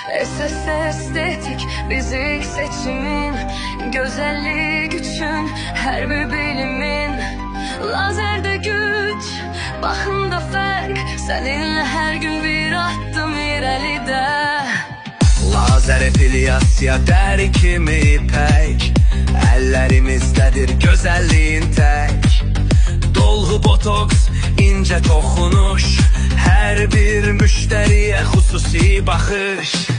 SS estetik fizik seçimin, güzellik üçün her bir bilimin. Lazerde güç, baxımda fərq, səninlə hər gün bir addım irəlidə. Lazer epilyasiya, dəri kimi ipək, əllərimizdədir gözəlliyin tək. Dolğu botoks, incə toxunuş, hər bir müştəriyə xüsusi baxış.